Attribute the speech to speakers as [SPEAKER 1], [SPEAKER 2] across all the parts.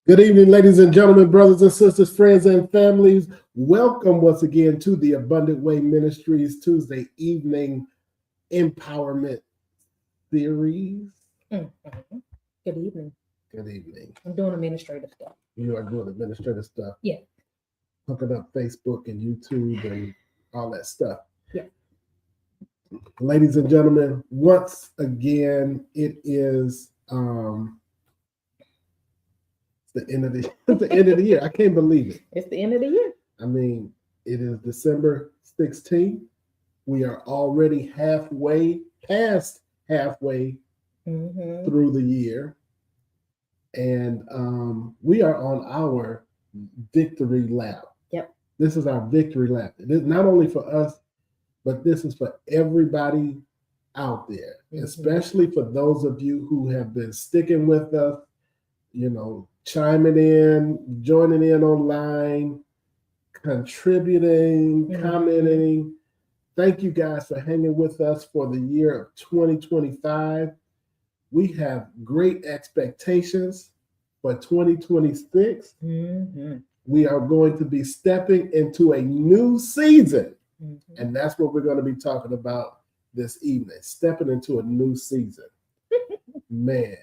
[SPEAKER 1] Good evening, ladies and gentlemen, brothers and sisters, friends and families. Welcome once again to the Abundant Way Ministries Tuesday evening empowerment series.
[SPEAKER 2] Mm-hmm. Good evening.
[SPEAKER 1] Good evening.
[SPEAKER 2] I'm doing administrative stuff.
[SPEAKER 1] You are doing administrative stuff.
[SPEAKER 2] Yeah.
[SPEAKER 1] Hooking up Facebook and YouTube and all that stuff.
[SPEAKER 2] Yeah.
[SPEAKER 1] Ladies and gentlemen, once again, it is the end of the year. I can't believe it.
[SPEAKER 2] It's the end of the year.
[SPEAKER 1] I mean, it is December 16th. We are already past halfway through the year. And we are on our victory lap.
[SPEAKER 2] Yep.
[SPEAKER 1] This is our victory lap. It is not only for us, but this is for everybody out there, especially for those of you who have been sticking with us, chiming in, joining in online, contributing, commenting. Thank you guys for hanging with us for the year of 2025. We have great expectations for 2026. We are going to be stepping into a new season. And that's what we're going to be talking about this evening, stepping into a new season. Man,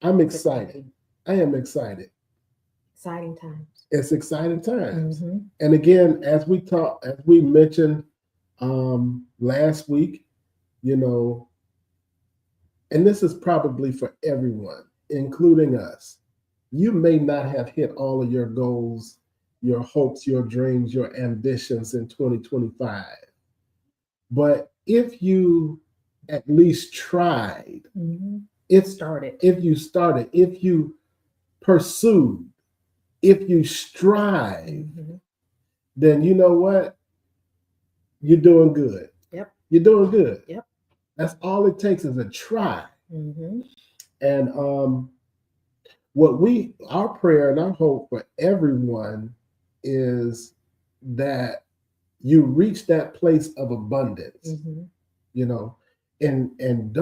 [SPEAKER 1] I'm excited. I am excited.
[SPEAKER 2] Exciting times.
[SPEAKER 1] It's exciting times. And again, as we mentioned last week, and this is probably for everyone, including us. You may not have hit all of your goals, your hopes, your dreams, your ambitions in 2025. But if you at least tried, if you pursued, if you strive, then you know what? You're doing good.
[SPEAKER 2] Yep.
[SPEAKER 1] You're doing good.
[SPEAKER 2] Yep.
[SPEAKER 1] That's all it takes is a try. And our prayer and our hope for everyone is that you reach that place of abundance, and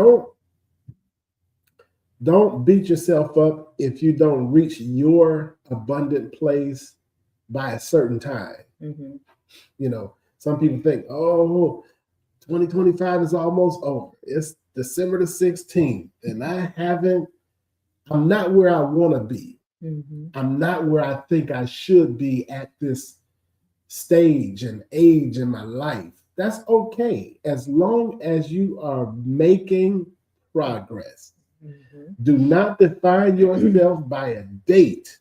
[SPEAKER 1] don't beat yourself up if you don't reach your abundant place by a certain time. Some people think, 2025 is almost over. It's December the 16th, and I'm not where I want to be. I'm not where I think I should be at this stage and age in my life. That's okay, as long as you are making progress. Do not define yourself by a date.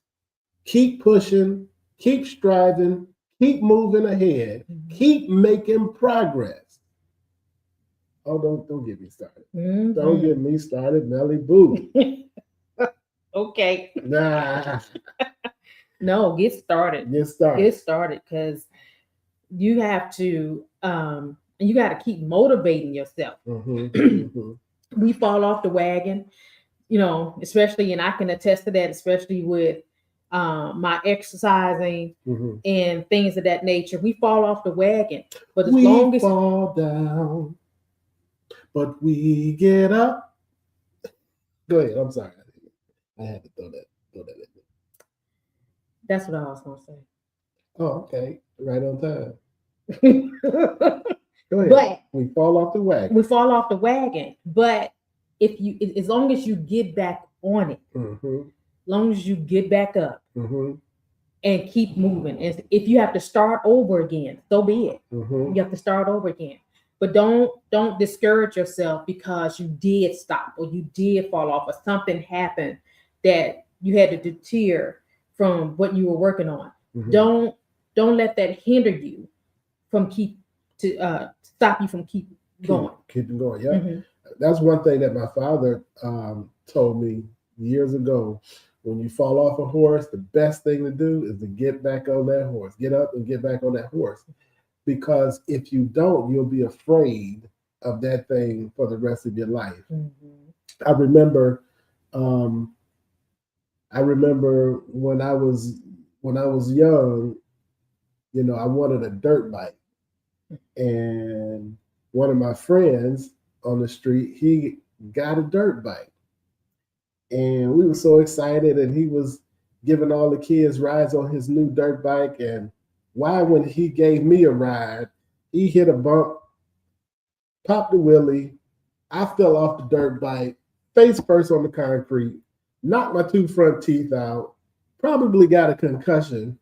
[SPEAKER 1] Keep pushing, keep striving, keep moving ahead, keep making progress. Oh, don't get me started. Don't get me started, Melly Boo.
[SPEAKER 2] Okay.
[SPEAKER 1] Nah.
[SPEAKER 2] No, get started.
[SPEAKER 1] Get started,
[SPEAKER 2] because you have to you got to keep motivating yourself. We fall off the wagon, especially, and I can attest to that, especially with my exercising and things of that nature. We fall off the wagon, but as long as
[SPEAKER 1] fall down, but we get up. Go ahead. I'm sorry. I had to throw that in.
[SPEAKER 2] That's what I was going to say.
[SPEAKER 1] Oh, okay. Right on time. Go ahead.
[SPEAKER 2] But
[SPEAKER 1] we fall off the wagon.
[SPEAKER 2] But as long as you get back on it, as long as you get back up and keep moving, and if you have to start over again, so be it. You have to start over again. But don't discourage yourself because you did stop or you did fall off or something happened that you had to deter from what you were working on. Don't let that hinder you from stop you from keep going.
[SPEAKER 1] Keep going, yeah. That's one thing that my father told me years ago. When you fall off a horse, the best thing to do is to get back on that horse. Get up and get back on that horse. Because if you don't, you'll be afraid of that thing for the rest of your life. I remember when I was young, I wanted a dirt bike. And one of my friends on the street, he got a dirt bike. And we were so excited, and he was giving all the kids rides on his new dirt bike. And why, when he gave me a ride, he hit a bump, popped the wheelie. I fell off the dirt bike, face first on the concrete, knocked my 2 front teeth out, probably got a concussion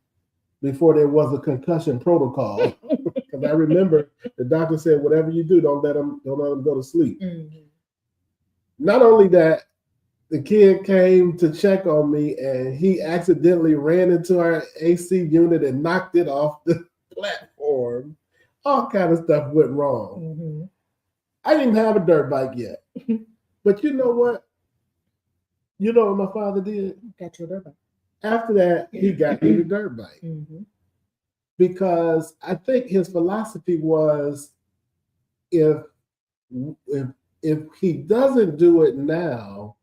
[SPEAKER 1] before there was a concussion protocol. Because I remember the doctor said, whatever you do, don't let him go to sleep. Mm-hmm. Not only that, the kid came to check on me and he accidentally ran into our AC unit and knocked it off the platform. All kind of stuff went wrong. Mm-hmm. I didn't have a dirt bike yet. But you know what? You know what my father did?
[SPEAKER 2] Got you a dirt bike.
[SPEAKER 1] After that, he got me the dirt bike. Mm-hmm. Because I think his philosophy was, if he doesn't do it now,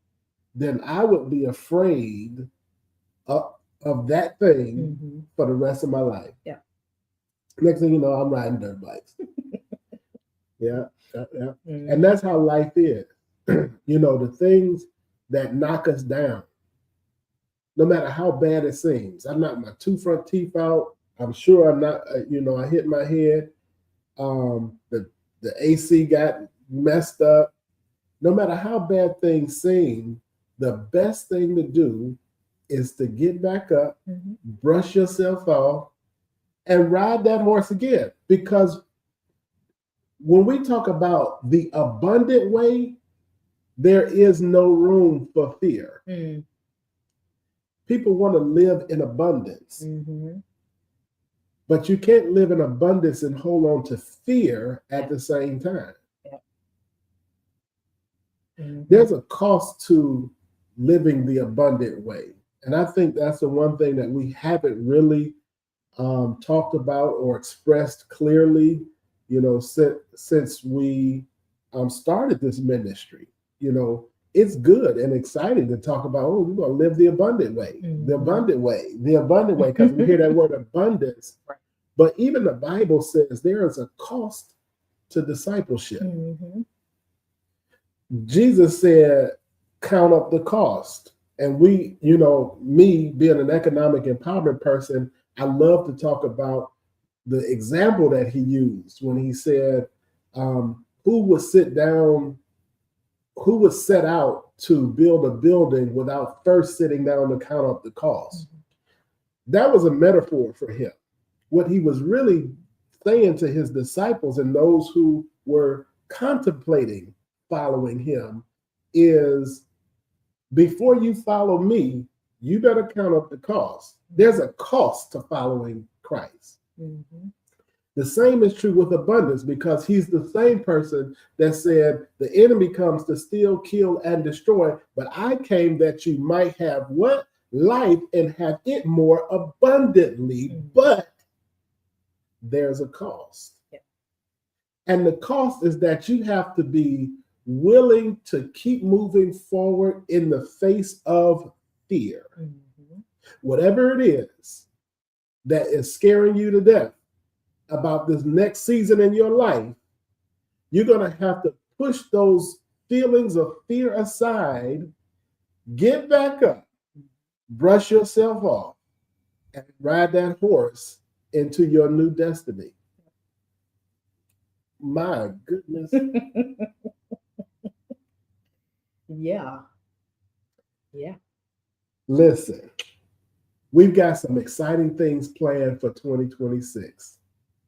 [SPEAKER 1] then I would be afraid of that thing mm-hmm. for the rest of my life.
[SPEAKER 2] Yeah.
[SPEAKER 1] Next thing you know, I'm riding dirt bikes. Yeah. Mm-hmm. And that's how life is. You know, the things that knock us down, no matter how bad it seems. I knocked my 2 front teeth out. I'm sure I'm not, I hit my head. The AC got messed up. No matter how bad things seem, the best thing to do is to get back up, mm-hmm. brush yourself off, and ride that horse again. Because when we talk about the abundant way, there is no room for fear. Mm. People want to live in abundance. Mm-hmm. But you can't live in abundance and hold on to fear at the same time. Yeah. Mm-hmm. There's a cost to living the abundant way. And I think that's the one thing that we haven't really talked about or expressed clearly, since we started this ministry. It's good and exciting to talk about, we're going to live the abundant way, mm-hmm. the abundant way, because we hear that word abundance. Right. But even the Bible says there is a cost to discipleship. Mm-hmm. Jesus said, count up the cost. And we, me being an economic empowerment person, I love to talk about the example that he used when he said, who would set out to build a building without first sitting down to count up the cost? Mm-hmm. That was a metaphor for him. What he was really saying to his disciples and those who were contemplating following him is, before you follow me, you better count up the cost. There's a cost to following Christ. Mm-hmm. The same is true with abundance, because he's the same person that said the enemy comes to steal, kill, and destroy, but I came that you might have what? Life, and have it more abundantly. Mm-hmm. But there's a cost. Yeah. And the cost is that you have to be willing to keep moving forward in the face of fear. Mm-hmm. Whatever it is that is scaring you to death about this next season in your life, you're going to have to push those feelings of fear aside, get back up, brush yourself off, and ride that horse into your new destiny. My goodness.
[SPEAKER 2] Yeah.
[SPEAKER 1] Listen, we've got some exciting things planned for 2026.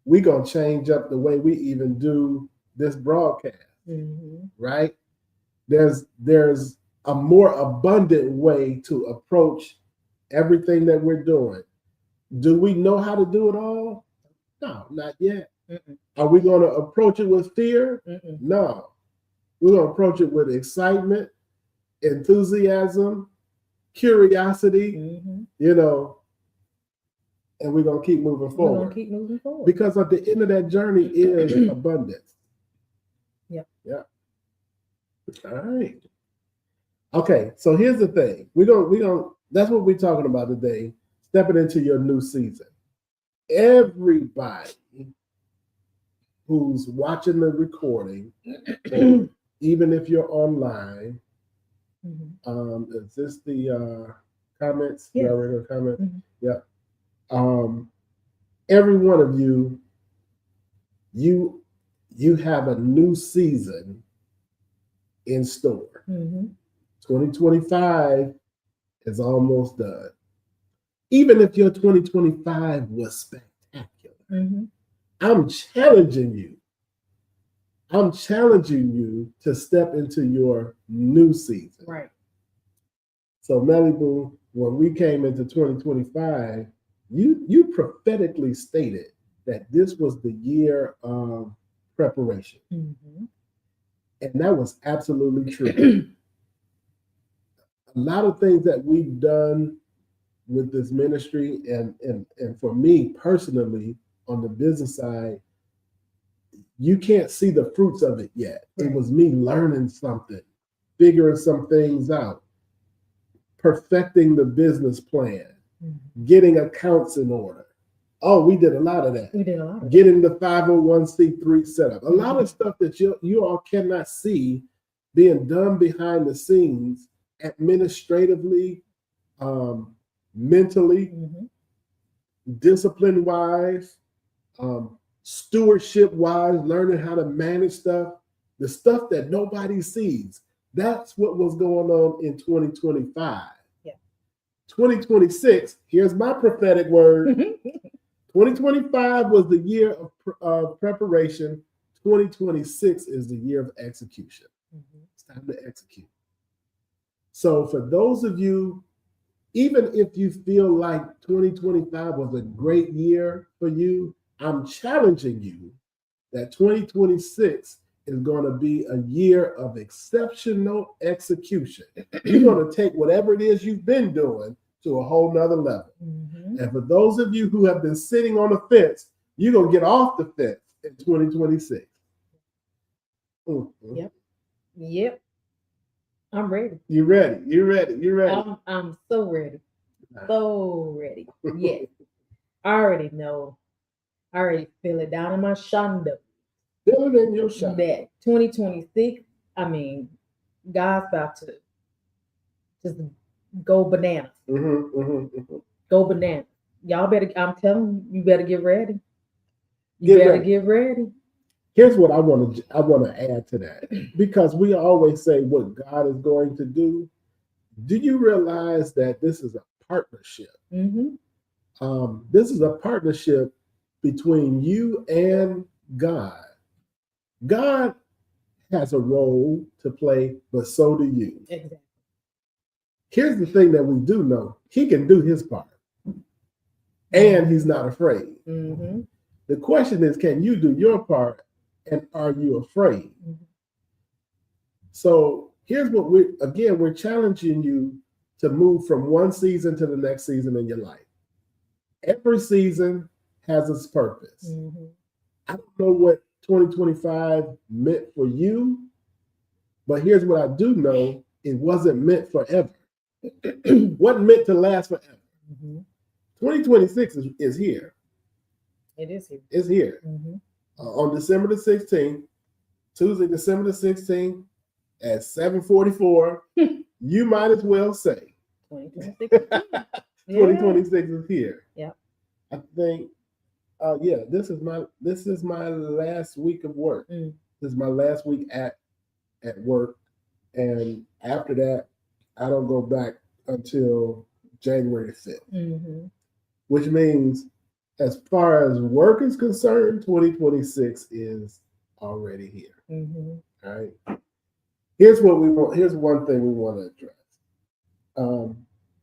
[SPEAKER 1] We're going to change up the way we even do this broadcast, mm-hmm. right? There's a more abundant way to approach everything that we're doing. Do we know how to do it all? No, not yet. Mm-mm. Are we going to approach it with fear? Mm-mm. No. We're going to approach it with excitement, enthusiasm, curiosity, mm-hmm. And we're going to keep moving forward. Because at the end of that journey is abundance. Yeah. All right. Okay, so here's the thing. We're going that's what we're talking about today, stepping into your new season. Everybody who's watching the recording, even if you're online, mm-hmm. Is this the comments?
[SPEAKER 2] Yeah.
[SPEAKER 1] You already know comments?
[SPEAKER 2] Mm-hmm.
[SPEAKER 1] Yeah. Every one of you have a new season in store. 2025 is almost done. Even if your 2025 was spectacular, I'm challenging you. I'm challenging you to step into your new season.
[SPEAKER 2] Right.
[SPEAKER 1] So, Malibu, when we came into 2025, you prophetically stated that this was the year of preparation. And that was absolutely true. A lot of things that we've done with this ministry and for me personally on the business side, you can't see the fruits of it yet. Right. It was me learning something, figuring some things out, perfecting the business plan, getting accounts in order. Oh, we did a lot of that.
[SPEAKER 2] We did a lot of
[SPEAKER 1] getting the 501c3 set up. A lot of stuff that you all cannot see being done behind the scenes, administratively, mentally, discipline-wise, stewardship-wise, learning how to manage stuff, the stuff that nobody sees. That's what was going on in 2025.
[SPEAKER 2] Yeah.
[SPEAKER 1] 2026, here's my prophetic word. 2025 was the year of preparation. 2026 is the year of execution. It's time to execute. So for those of you, even if you feel like 2025 was a great year for you, I'm challenging you that 2026 is going to be a year of exceptional execution. You're going to take whatever it is you've been doing to a whole nother level. And for those of you who have been sitting on the fence, you're going to get off the fence in 2026.
[SPEAKER 2] Yep. I'm ready.
[SPEAKER 1] You ready? You ready? You ready?
[SPEAKER 2] I'm so ready. So ready. Yeah. I already know. I already feel it down in my shondo.
[SPEAKER 1] Feel it in your shondo.
[SPEAKER 2] That 2026, I mean, God's about to just go bananas. Go bananas. Y'all better, I'm telling you, you better get ready. You better get ready.
[SPEAKER 1] Here's what I want to add to that, because we always say what God is going to do. Do you realize that this is a partnership? This is a partnership between you and God. God has a role to play, but so do you.
[SPEAKER 2] Exactly.
[SPEAKER 1] Here's the thing that we do know. He can do his part. And he's not afraid. The question is, can you do your part, and are you afraid? So here's what we're challenging you to move from one season to the next season in your life. Every season has its purpose. I don't know what 2025 meant for you, but here's what I do know. It wasn't meant forever. Wasn't meant to last forever. 2026 is here.
[SPEAKER 2] It is here.
[SPEAKER 1] It's here. On December the 16th, Tuesday, December the 16th at 7:44, you might as well say 2026 is here.
[SPEAKER 2] Yeah.
[SPEAKER 1] I think, this is my last week of work. This is my last week at work. And after that, I don't go back until January 5th. Which means, as far as work is concerned, 2026 is already here. All right. Here's what we want. Here's one thing we want to address,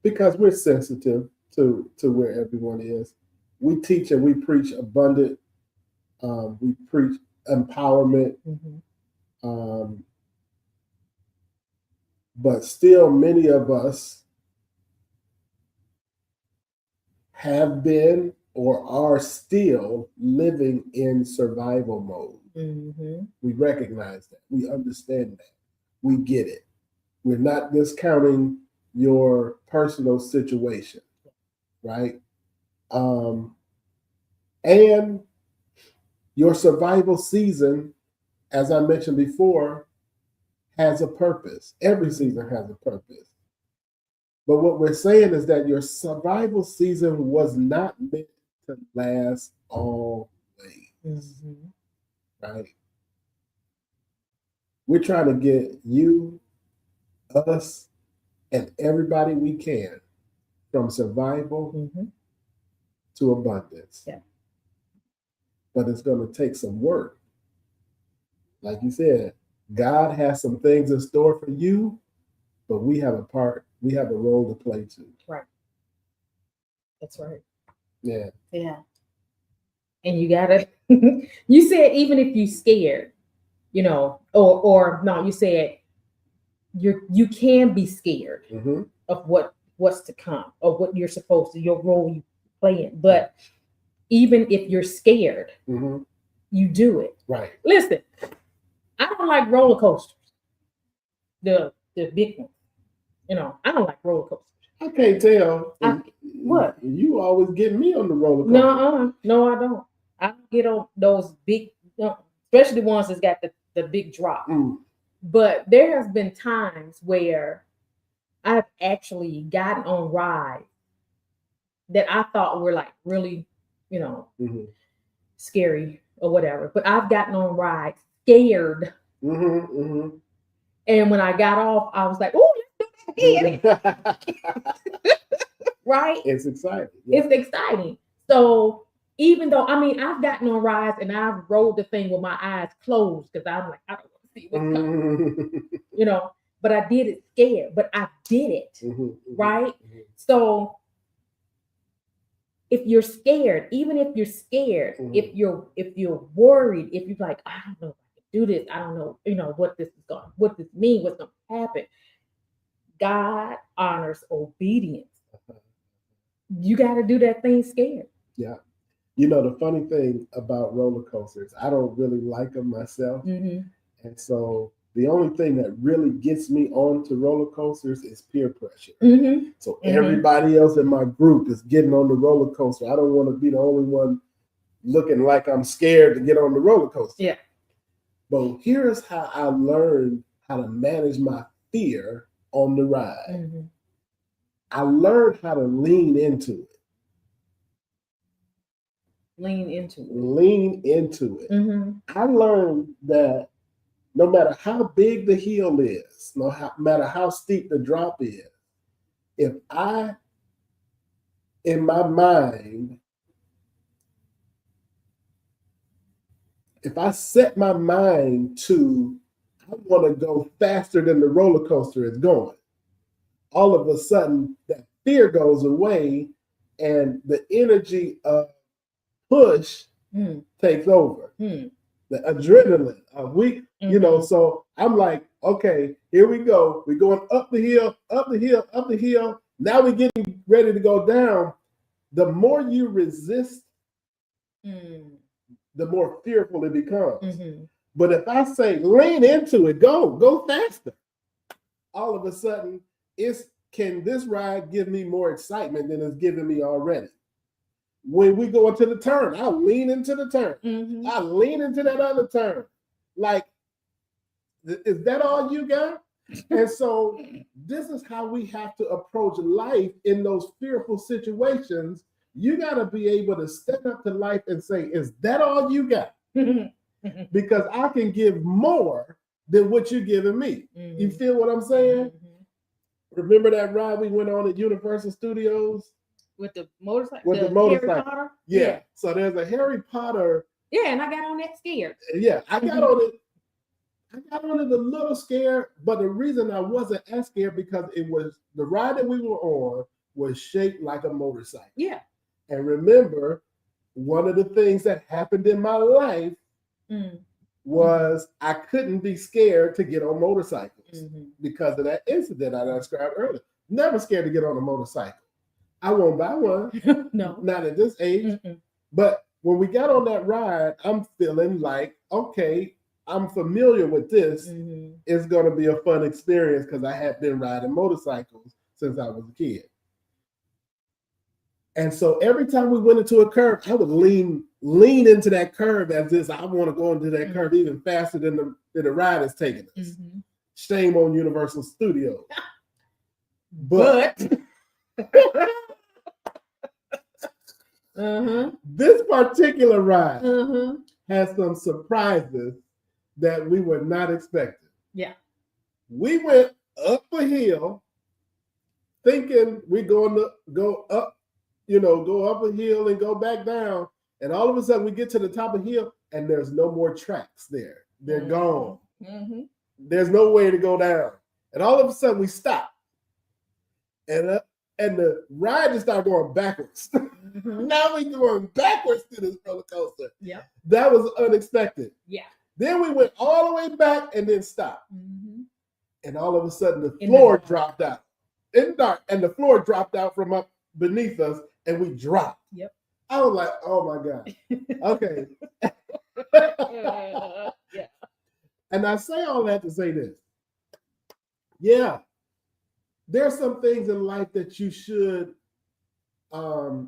[SPEAKER 1] because we're sensitive to where everyone is. We teach and we preach abundant. We preach empowerment. But still, many of us have been or are still living in survival mode. We recognize that. We understand that. We get it. We're not discounting your personal situation, right? And your survival season, as I mentioned before, has a purpose. Every season has a purpose. But what we're saying is that your survival season was not meant to last always. Mm-hmm. Right? We're trying to get you, us, and everybody we can from survival to abundance. Yeah. But it's going to take some work. Like you said, God has some things in store for you, but we have a role to play too.
[SPEAKER 2] Right. That's right.
[SPEAKER 1] Yeah.
[SPEAKER 2] Yeah. And you gotta, you said even if you scared, or no, you said you can be scared of what's to come or what you're supposed to, your role you play in. But even if you're scared, you do it.
[SPEAKER 1] Right.
[SPEAKER 2] Listen, I don't like roller coasters. The big ones. I don't like roller coasters.
[SPEAKER 1] I can't tell.
[SPEAKER 2] What?
[SPEAKER 1] You always get me on the roller coaster.
[SPEAKER 2] No, I don't. I don't get on those big, especially the ones that's got the big drop. But there has been times where I've actually gotten on rides that I thought were like really, scary or whatever. But I've gotten on rides scared. And when I got off, I was like, "Oh, let's do that again." Right?
[SPEAKER 1] It's exciting. Yeah.
[SPEAKER 2] It's exciting. So even though, I've gotten on rides and I've rode the thing with my eyes closed because I'm like, I don't want to see what's coming. But I did it scared, but I did it. Right? So if you're scared, even if you're scared, if you're worried, if you're like, I don't know if I can do this, I don't know, what this means, what's going to happen. God honors obedience. You got to do that thing scared.
[SPEAKER 1] Yeah. The funny thing about roller coasters, I don't really like them myself. And so the only thing that really gets me onto roller coasters is peer pressure. So everybody else in my group is getting on the roller coaster. I don't want to be the only one looking like I'm scared to get on the roller coaster.
[SPEAKER 2] Yeah.
[SPEAKER 1] But here's how I learned how to manage my fear on the ride. I learned how to lean into it.
[SPEAKER 2] Lean into it.
[SPEAKER 1] I learned that no matter how big the hill is, no matter how steep the drop is, if I, in my mind, if I set my mind to, I want to go faster than the roller coaster is going, all of a sudden that fear goes away and the energy of push takes over. The adrenaline, so I'm like, okay, here we go. We're going up the hill, up the hill, up the hill. Now we're getting ready to go down. The more you resist, the more fearful it becomes. But if I say, lean into it, go faster, all of a sudden, can this ride give me more excitement than it's giving me already? When we go into the turn, I lean into the turn. I lean into that other turn. Like, is that all you got? And so this is how we have to approach life in those fearful situations. You got to be able to step up to life and say, is that all you got? Because I can give more than what you're giving me. You feel what I'm saying? Remember that ride we went on at Universal Studios?
[SPEAKER 2] With the motorcycle?
[SPEAKER 1] With the motorcycle.
[SPEAKER 2] Harry Potter?
[SPEAKER 1] Yeah. So there's a Harry Potter.
[SPEAKER 2] Yeah, and I got on that scared.
[SPEAKER 1] Yeah, I got on it. I got on it a little scared, but the reason I wasn't as scared because it was the ride that we were on was shaped like a motorcycle.
[SPEAKER 2] Yeah.
[SPEAKER 1] And remember, one of the things that happened in my life was I couldn't be scared to get on motorcycles because of that incident I described earlier. Never scared to get on a motorcycle. I won't buy one.
[SPEAKER 2] No.
[SPEAKER 1] Not at this age. But when we got on that ride, I'm feeling like, okay, I'm familiar with this. It's going to be a fun experience because I had been riding motorcycles since I was a kid. And so every time we went into a curve, I would lean into that curve as if I want to go into that curve even faster than the ride is taking us. Shame on Universal Studios. But this particular ride has some surprises that we were not expecting.
[SPEAKER 2] Yeah.
[SPEAKER 1] We went up a hill thinking we're going to go up, go up a hill and go back down. And all of a sudden we get to the top of the hill and there's no more tracks there. They're gone. There's no way to go down. And all of a sudden we stop. And the ride just started going backwards. Now we're going backwards to this roller coaster.
[SPEAKER 2] Yeah.
[SPEAKER 1] That was unexpected.
[SPEAKER 2] Yeah.
[SPEAKER 1] Then we went all the way back and then stopped. And all of a sudden the floor dropped out. In the dark. And the floor dropped out from up beneath us and we dropped.
[SPEAKER 2] Yep.
[SPEAKER 1] I was like, oh my God. Okay.
[SPEAKER 2] Yeah.
[SPEAKER 1] And I say all that to say this. Yeah. There's some things in life that you should go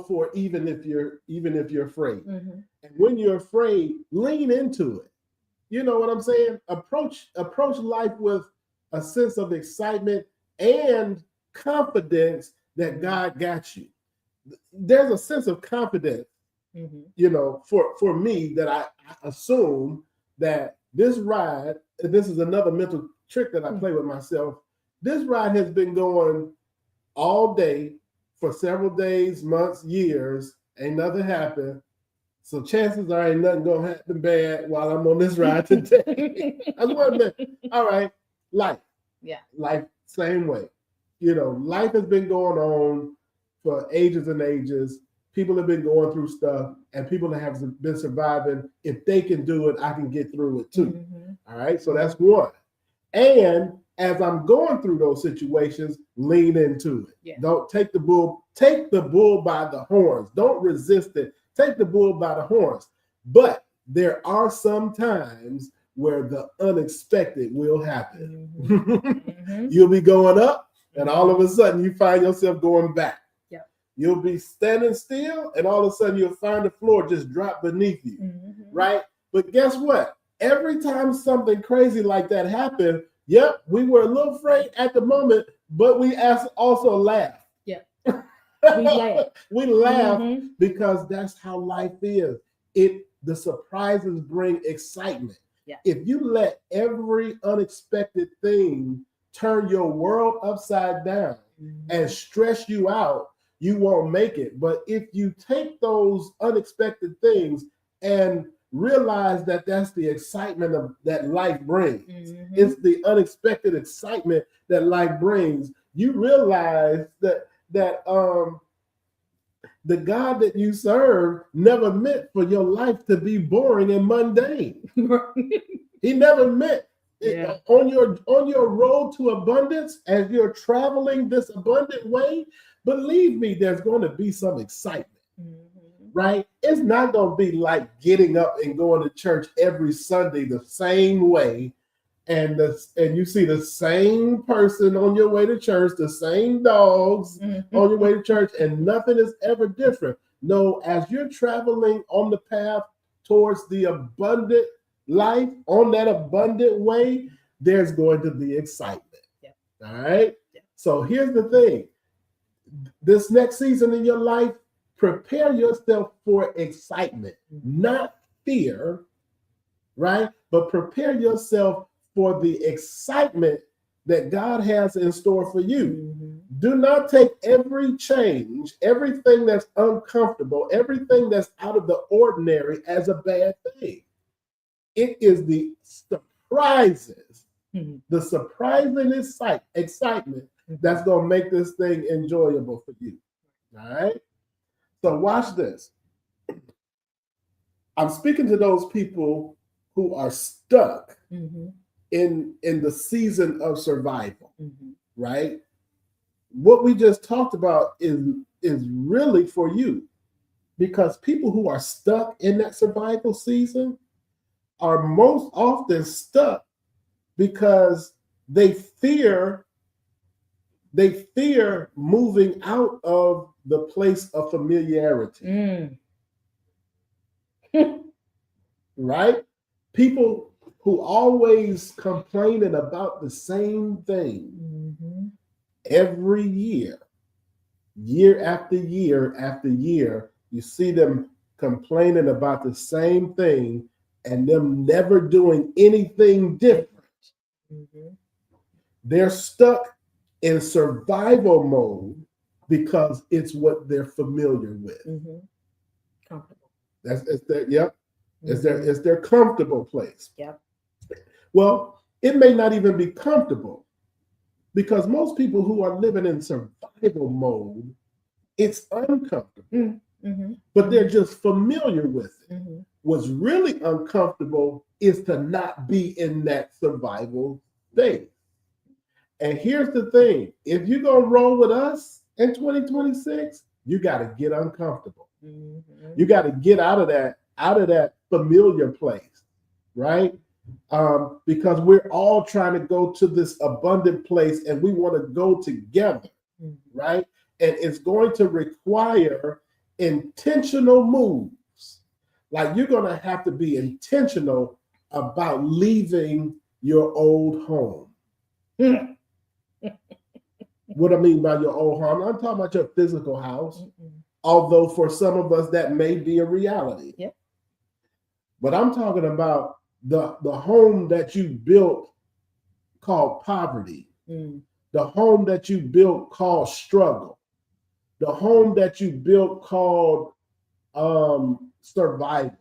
[SPEAKER 1] for even if you're afraid. And when you're afraid, lean into it. You know what I'm saying? Approach life with a sense of excitement and confidence that God got you. There's a sense of confidence, for me that I assume that this ride, and this is another mental trick that I play with myself. This ride has been going all day for several days, months, years. Ain't nothing happened. So chances are ain't nothing gonna happen bad while I'm on this ride today. That's what I meant. All right, life. Yeah. Life, same way. Life has been going on for ages and ages. People have been going through stuff and people have been surviving. If they can do it, I can get through it too. All right, so that's one. And as I'm going through those situations, lean into it. Yeah. Don't take the bull by the horns. Don't resist it. Take the bull by the horns. But there are some times where the unexpected will happen. You'll be going up and all of a sudden you find yourself going back. Yep. You'll be standing still and all of a sudden you'll find the floor just drop beneath you. Right? But guess what? Every time something crazy like that happened, yep, we were a little afraid at the moment, but we also laughed. Yeah. We laughed because that's how life is. The surprises bring excitement. Yeah. If you let every unexpected thing turn your world upside down and stress you out, you won't make it. But if you take those unexpected things and realize that that's the excitement that life brings. It's the unexpected excitement that life brings. You realize that the God that you serve never meant for your life to be boring and mundane. He never meant it. On your road to abundance, as you're traveling this abundant way, believe me, there's going to be some excitement. Right? It's not going to be like getting up and going to church every Sunday the same way, and you see the same person on your way to church, the same dogs on your way to church, and nothing is ever different. No, as you're traveling on the path towards the abundant life, on that abundant way, there's going to be excitement. Yeah. All right? Yeah. So here's the thing. This next season in your life, prepare yourself for excitement, not fear, right? But prepare yourself for the excitement that God has in store for you. Do not take every change, everything that's uncomfortable, everything that's out of the ordinary as a bad thing. It is the surprises, the surprising excitement that's going to make this thing enjoyable for you. All right? So watch this. I'm speaking to those people who are stuck in the season of survival, right? What we just talked about is really for you, because people who are stuck in that survival season are most often stuck because they fear moving out of the place of familiarity. Right? People who always complaining about the same thing, every year, year after year after year, you see them complaining about the same thing and them never doing anything different. Mm-hmm. They're stuck in survival mode because it's what they're familiar with.
[SPEAKER 2] Mm-hmm. Comfortable.
[SPEAKER 1] It's their comfortable place.
[SPEAKER 2] Yep.
[SPEAKER 1] Well, it may not even be comfortable because most people who are living in survival mode, it's uncomfortable. Mm-hmm. But they're just familiar with it. Mm-hmm. What's really uncomfortable is to not be in that survival state. And here's the thing, if you're going to roll with us in 2026, you got to get uncomfortable. Mm-hmm. You got to get out of that familiar place, right? Because we're all trying to go to this abundant place and we want to go together, right? And it's going to require intentional moves. Like you're going to have to be intentional about leaving your old home. What I mean by your old home, I'm talking about your physical house. Although for some of us that may be a reality. Yep. But I'm talking about the home that you built called poverty, the home that you built called struggle, the home that you built called survival,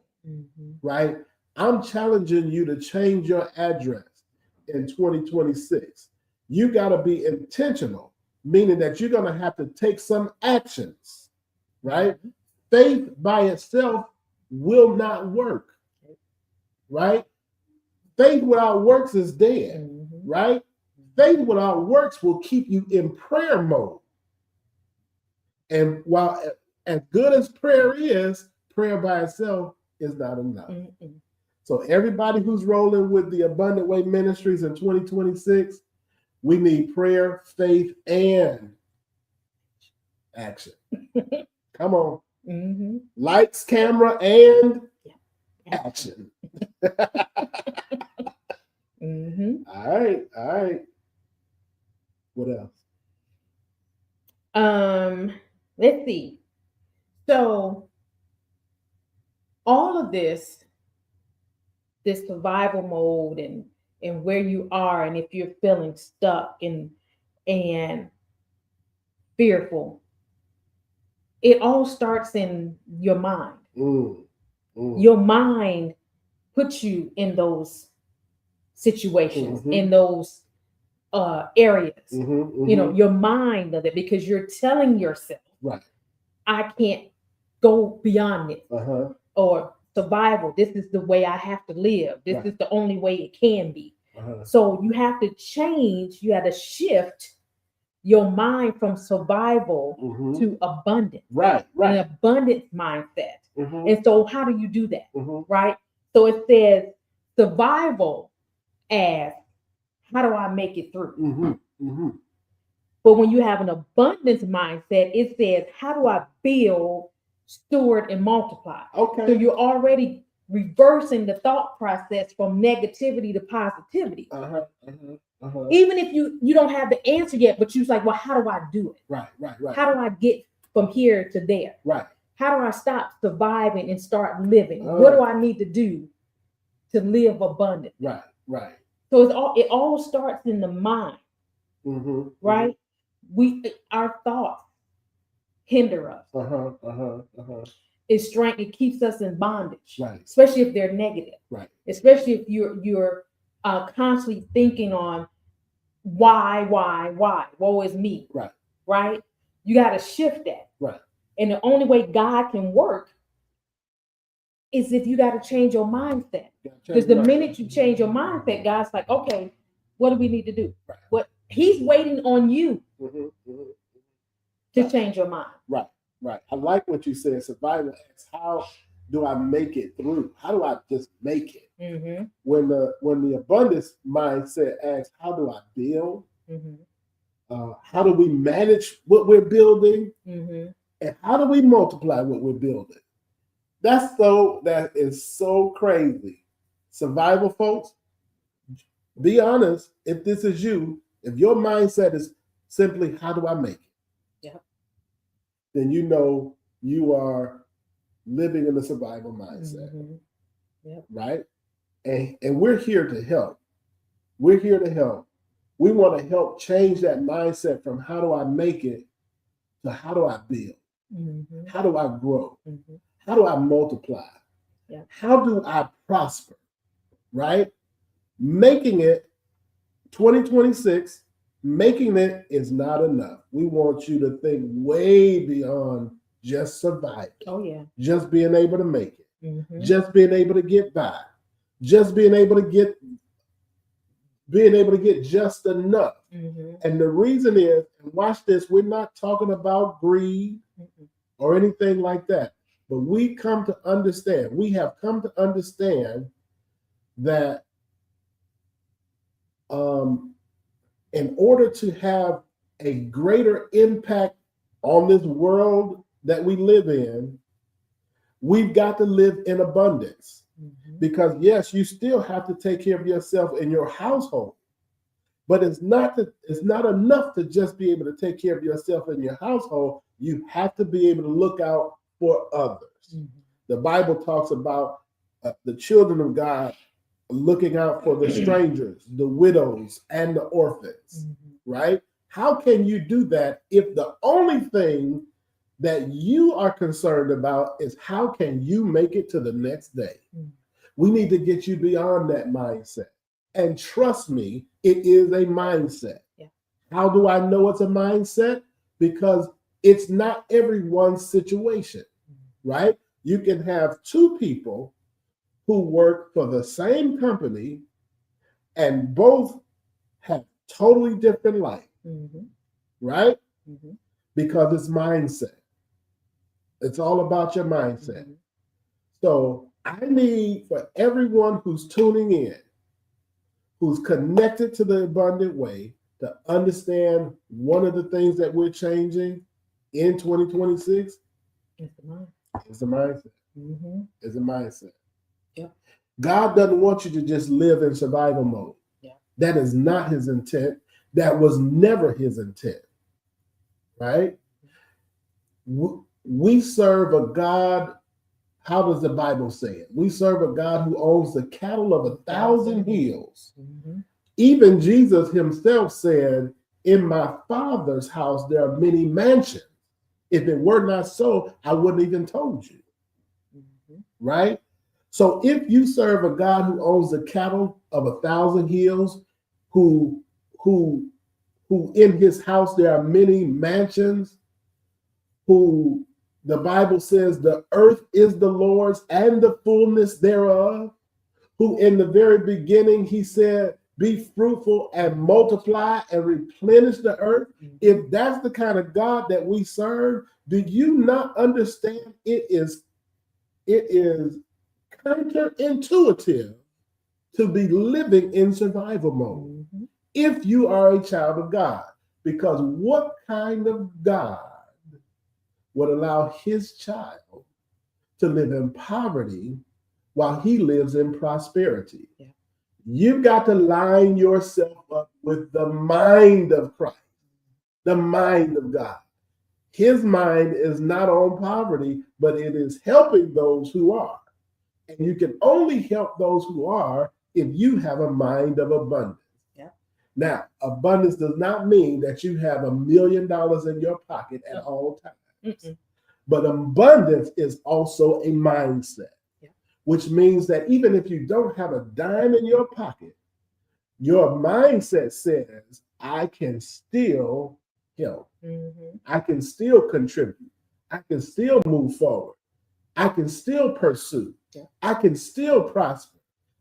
[SPEAKER 1] right? I'm challenging you to change your address in 2026. You got to be intentional, meaning that you're going to have to take some actions, right? Faith by itself will not work, right? Faith without works is dead, right? Faith without works will keep you in prayer mode. And while as good as prayer is, prayer by itself is not enough. So everybody who's rolling with the Abundant Way Ministries in 2026, we need prayer, faith, and action. Come on. Mm-hmm. Lights, camera, and action. Mm-hmm. All right. What
[SPEAKER 2] else? Let's see. So all of this survival mode and where you are, and if you're feeling stuck and fearful, it all starts in your mind. Your mind puts you in those situations, in those areas. You know, your mind does it because you're telling yourself, right, I can't go beyond it. Or survival, this is the way I have to live. This is the only way it can be. So you have to change, you have to shift your mind from survival to abundance. Right. An abundance mindset. And so how do you do that? Right? So it says survival as how do I make it through? But when you have an abundance mindset, it says how do I build, steward, and multiply? Okay. So you're already reversing the thought process from negativity to positivity. Even if you don't have the answer yet, but you're like, well, how do I do it? Right. How do I get from here to there? Right. How do I stop surviving and start living? What do I need to do to live abundantly? Right. So it all starts in the mind. Right? Our thoughts hinder us. It's strength. It keeps us in bondage, right? Especially if they're negative, right? Especially if you're constantly thinking on why, woe is me, right? You got to shift that, right? And the only way God can work is if you got to change your mindset. Because the minute you change your mindset, God's like, okay, what do we need to do? Right. What He's waiting on you to change your mind.
[SPEAKER 1] Right. I like what you said. Survival asks, how do I make it through? How do I just make it? When the abundance mindset asks, how do I build? How do we manage what we're building? And how do we multiply what we're building? That is so crazy. Survival, folks, be honest. If this is you, if your mindset is simply how do I make it?
[SPEAKER 2] Yep.
[SPEAKER 1] Then you know you are living in a survival mindset.
[SPEAKER 2] Mm-hmm. Yep.
[SPEAKER 1] Right? And we're here to help. We're here to help. We want to help change that mindset from how do I make it to how do I build?
[SPEAKER 2] Mm-hmm.
[SPEAKER 1] How do I grow?
[SPEAKER 2] Mm-hmm.
[SPEAKER 1] How do I multiply?
[SPEAKER 2] Yep.
[SPEAKER 1] How do I prosper? Right? Making it 2026, making it is not enough. We want you to think way beyond just surviving.
[SPEAKER 2] Oh, yeah.
[SPEAKER 1] Just being able to make it.
[SPEAKER 2] Mm-hmm.
[SPEAKER 1] Just being able to get by. Just being able to get just enough.
[SPEAKER 2] Mm-hmm.
[SPEAKER 1] And the reason is, and watch this, we're not talking about greed or anything like that. But we have come to understand that in order to have a greater impact on this world that we live in, we've got to live in abundance. Mm-hmm. Because yes, you still have to take care of yourself in your household, but it's not enough to just be able to take care of yourself in your household. You have to be able to look out for others. Mm-hmm. The Bible talks about the children of God looking out for the strangers, the widows, and the orphans, right? How can you do that if the only thing that you are concerned about is how can you make it to the next day? We need to get you beyond that mindset. And trust me, it is a mindset. Yeah. How do I know it's a mindset? Because it's not everyone's situation, right? You can have two people who work for the same company and both have totally different life, right? Because it's mindset. It's all about your mindset. So I need for everyone who's tuning in, who's connected to the abundant way, to understand one of the things that we're changing in 2026 is the mindset. It's a mindset. Yep. God doesn't want you to just live in survival mode. Yeah. That is not his intent. That was never his intent. Right? We serve a God. How does the Bible say it? We serve a God who owns the cattle of 1,000 hills. Even Jesus himself said, in my Father's house, there are many mansions. If it were not so, I wouldn't even told you. Right? So if you serve a God who owns the cattle of 1,000 hills, who in his house there are many mansions, who the Bible says the earth is the Lord's and the fullness thereof, who in the very beginning he said, be fruitful and multiply and replenish the earth. If that's the kind of God that we serve, do you not understand it is counterintuitive to be living in survival mode if you are a child of God? Because what kind of God would allow his child to live in poverty while he lives in prosperity? Yeah. You've got to line yourself up with the mind of Christ, the mind of God. His mind is not on poverty, but it is helping those who are. And you can only help those who are if you have a mind of abundance. Yeah. Now, abundance does not mean that you have $1 million in your pocket at all times. But abundance is also a mindset, which means that even if you don't have a dime in your pocket, your mindset says, I can still help. I can still contribute. I can still move forward. I can still pursue. Yeah. I can still prosper.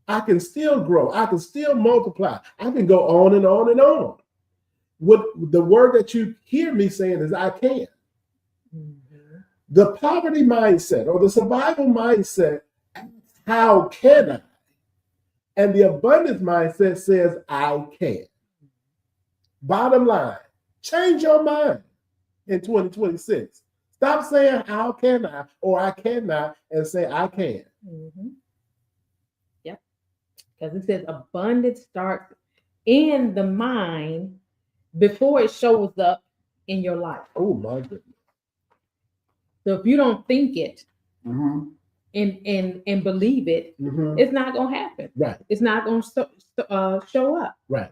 [SPEAKER 1] I can still grow. I can still multiply. I can go on and on and on. What the word that you hear me saying is I can. The poverty mindset or the survival mindset, how can I? And the abundance mindset says I can. Bottom line, change your mind in 2026. Stop saying how can I or I cannot and say I can.
[SPEAKER 2] Yep. Because it says abundance starts in the mind before it shows up in your life.
[SPEAKER 1] Oh my goodness.
[SPEAKER 2] So if you don't think it
[SPEAKER 1] Mm-hmm.
[SPEAKER 2] and believe it,
[SPEAKER 1] Mm-hmm.
[SPEAKER 2] it's not gonna happen.
[SPEAKER 1] Right.
[SPEAKER 2] It's not gonna show up.
[SPEAKER 1] Right.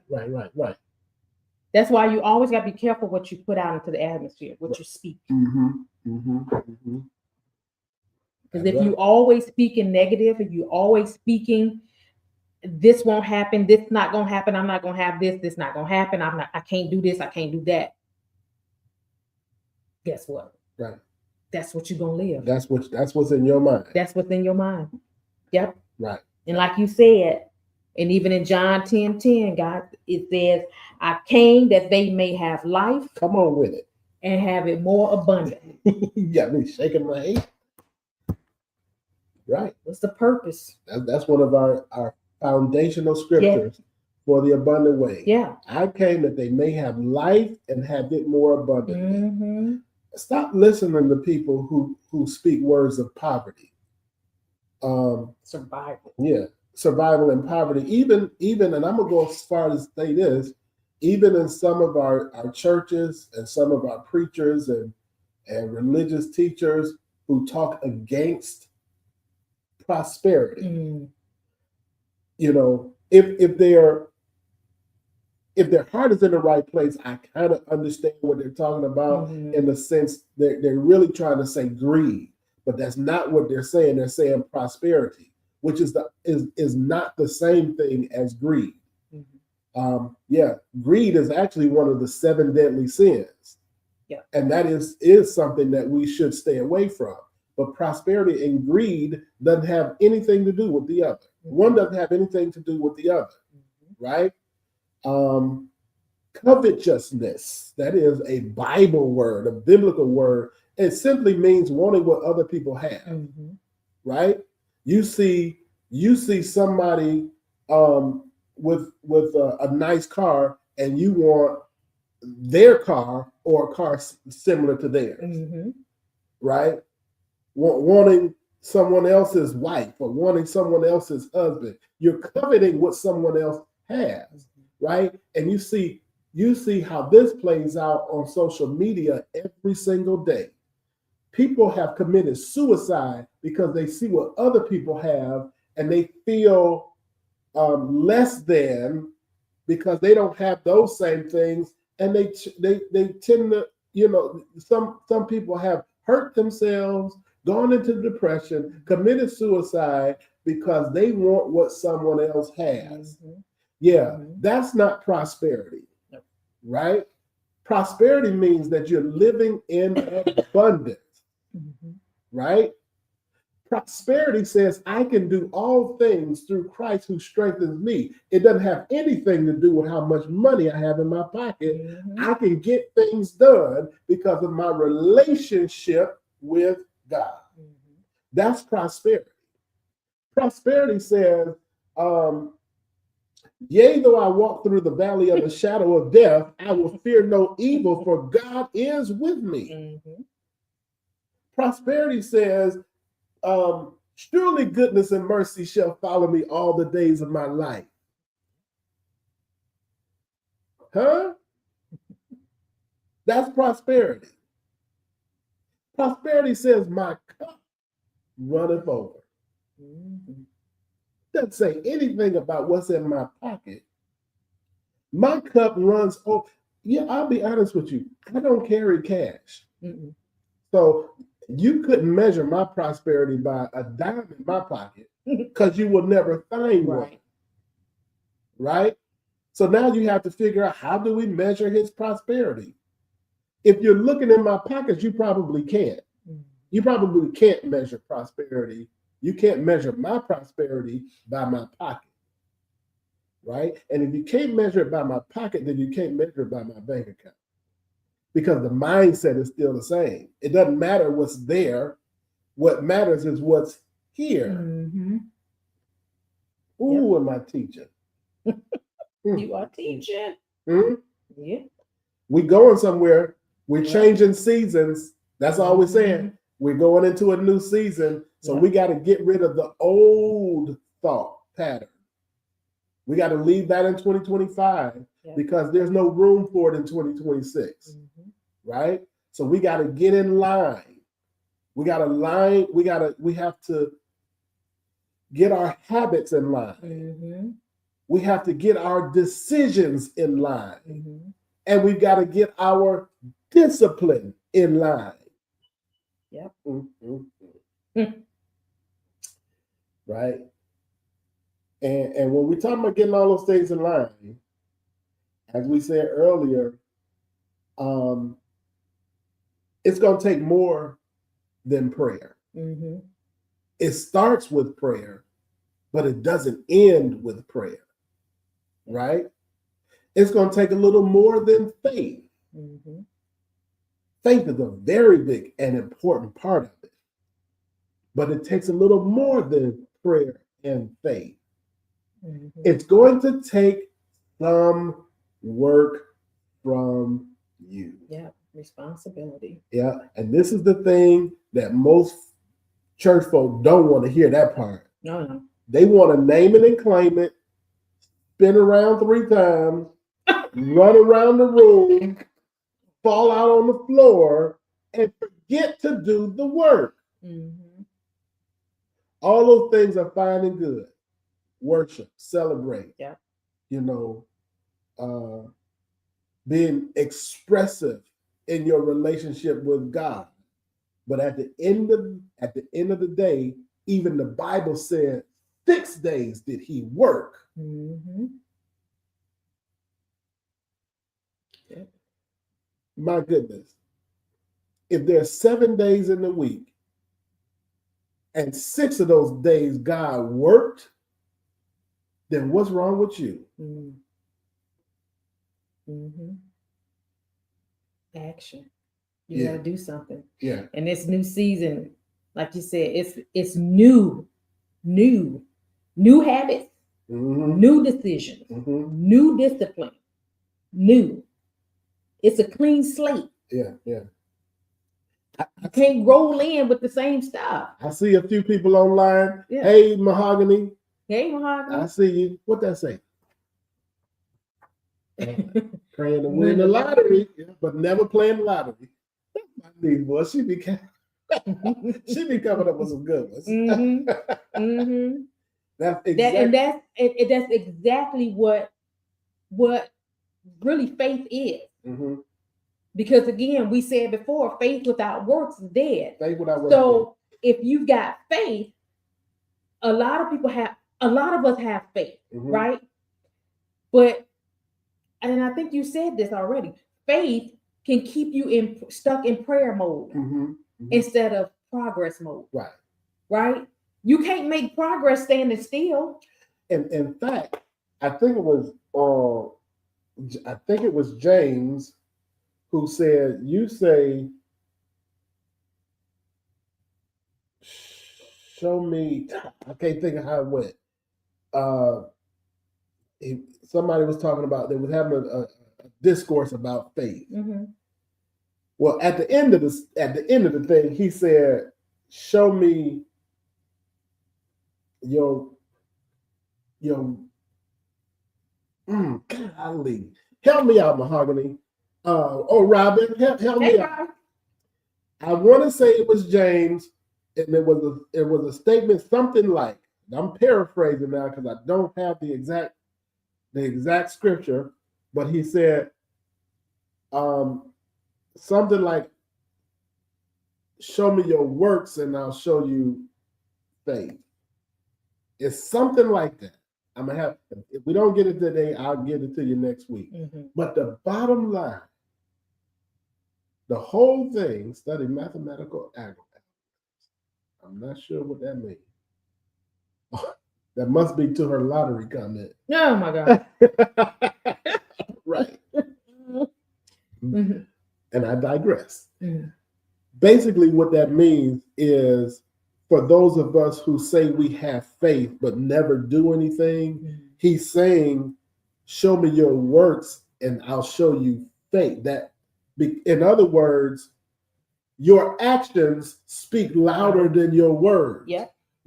[SPEAKER 2] That's why you always got to be careful what you put out into the atmosphere, what you speak.
[SPEAKER 1] Mm-hmm. Mm-hmm. Mm-hmm.
[SPEAKER 2] Because if you always speaking negative, if you always speaking, this won't happen, this not gonna happen, I'm not gonna have this not gonna happen, I can't do this, I can't do that. Guess what?
[SPEAKER 1] Right.
[SPEAKER 2] That's what you're gonna live.
[SPEAKER 1] That's what's in your mind.
[SPEAKER 2] That's what's in your mind. Yep.
[SPEAKER 1] Right.
[SPEAKER 2] And like you said, and even in John 10:10, God, it says, I came that they may have life.
[SPEAKER 1] Come on with it.
[SPEAKER 2] And have it more abundant.
[SPEAKER 1] You got me shaking my head. Right.
[SPEAKER 2] What's the purpose?
[SPEAKER 1] That's one of our foundational scriptures for the abundant way.
[SPEAKER 2] Yeah.
[SPEAKER 1] I came that they may have life and have it more abundantly.
[SPEAKER 2] Mm-hmm. Stop
[SPEAKER 1] listening to people who speak words of poverty.
[SPEAKER 2] Survival.
[SPEAKER 1] Yeah. Survival and poverty. Even, and I'm gonna go as far as say this, even in some of our churches and some of our preachers and religious teachers who talk against prosperity.
[SPEAKER 2] Mm.
[SPEAKER 1] You know, if their heart is in the right place, I kind of understand what they're talking about. Mm-hmm. In the sense that they're really trying to say greed, but that's not what they're saying. They're saying prosperity, which is not the same thing as greed. Mm-hmm. Greed is actually one of the 7 deadly sins. Yeah. And that is something that we should stay away from. But prosperity and greed doesn't have anything to do with the other. Mm-hmm. One doesn't have anything to do with the other, mm-hmm. right? Covetousness, that is a Bible word, a biblical word. It simply means wanting what other people have, mm-hmm. right? You see somebody with a nice car, and you want their car or a car similar to theirs, mm-hmm. right? Wanting someone else's wife or wanting someone else's husband. You're coveting what someone else has, right? And you see how this plays out on social media every single day. People have committed suicide because they see what other people have and they feel less than because they don't have those same things, and they tend to, you know, some people have hurt themselves, gone into depression, committed suicide because they want what someone else has. Mm-hmm. Yeah, mm-hmm. That's not prosperity, right? Prosperity means that you're living in abundance, mm-hmm. right? Prosperity says, I can do all things through Christ who strengthens me. It doesn't have anything to do with how much money I have in my pocket. Mm-hmm. I can get things done because of my relationship with God. Mm-hmm. That's prosperity. Prosperity says, yea, though I walk through the valley of the shadow of death, I will fear no evil, for God is with me. Mm-hmm. Prosperity says, surely goodness and mercy shall follow me all the days of my life. Huh? That's prosperity. Prosperity says, my cup runneth over. Mm-hmm. Doesn't say anything about what's in my pocket. My cup runs over. Yeah, I'll be honest with you. I don't carry cash. Mm-mm. So you couldn't measure my prosperity by a dime in my pocket because you will never find one. Right? So now you have to figure out, how do we measure his prosperity? If you're looking in my pockets, you probably can't. You probably can't measure prosperity. You can't measure my prosperity by my pocket. Right? And if you can't measure it by my pocket, then you can't measure it by my bank account. Because the mindset is still the same. It doesn't matter what's there. What matters is what's here. Mm-hmm. Ooh, yep. Am I teaching?
[SPEAKER 2] You are teaching.
[SPEAKER 1] Mm-hmm.
[SPEAKER 2] Yeah.
[SPEAKER 1] We going somewhere. We're changing seasons. That's all we're saying. Mm-hmm. We're going into a new season. So we got to get rid of the old thought pattern. We got to leave that in 2025 because there's no room for it in 2026, right? So we got to get in line. We got to line. We have to get our habits in line. We have to get our decisions in line. And we've got to get our discipline in line.
[SPEAKER 2] Yep.
[SPEAKER 1] Right? And when we talk about getting all those things in line, as we said earlier, it's going to take more than prayer. It starts with prayer, but it doesn't end with prayer, right? It's going to take a little more than faith. Faith is a very big and important part of it, but it takes a little more than prayer and faith. It's going to take some work from you.
[SPEAKER 2] Yeah, responsibility.
[SPEAKER 1] Yeah, and this is the thing that most church folk don't want to hear, that part.
[SPEAKER 2] No.
[SPEAKER 1] They want to name it and claim it, spin around 3 times, run around the room, fall out on the floor, and forget to do the work. All those things are fine and good. Worship, celebrate, being expressive in your relationship with God. But at the end of the day, even the Bible said 6 days did he work. My goodness. If there's 7 days in the week and 6 of those days God worked, then what's wrong with you?
[SPEAKER 2] Action. You gotta do something.
[SPEAKER 1] Yeah.
[SPEAKER 2] And this new season, like you said, it's new habits, new decisions, new discipline, new. It's a clean slate.
[SPEAKER 1] Yeah.
[SPEAKER 2] You can't roll in with the same stuff.
[SPEAKER 1] I see a few people online.
[SPEAKER 2] Yeah.
[SPEAKER 1] Hey, Mahogany.
[SPEAKER 2] Hey, Mahogany.
[SPEAKER 1] I see you. What that say? Praying to win the lottery, but never playing the lottery. My niece, boy, she be coming up with some good ones. That's
[SPEAKER 2] exactly what really faith is. Because again, we said before, faith without works is dead.
[SPEAKER 1] Faith without works.
[SPEAKER 2] So if you've got faith, a lot of us have faith, right? But, and I think you said this already, faith can keep you stuck in prayer mode instead of progress mode. Right? You can't make progress standing still.
[SPEAKER 1] And in fact, I think it was James who said, you say, show me, I can't think of how it went. Somebody was talking about, they was having a discourse about faith. Well, at the end of the thing, he said, show me your golly. Help me out, Mahogany. Robin, help me out. I want to say it was James, and it was a statement, something like, I'm paraphrasing now because I don't have the exact scripture, but he said something like, show me your works and I'll show you faith. It's something like that. I'm gonna have, if we don't get it today, I'll get it to you next week. But the bottom line, the whole thing, study mathematical algebra. I'm not sure what that means. That must be to her lottery comment.
[SPEAKER 2] Oh my God.
[SPEAKER 1] Right. And I digress. Basically, what that means is, for those of us who say we have faith but never do anything, he's saying, show me your works and I'll show you faith. That, in other words, your actions speak louder than your words.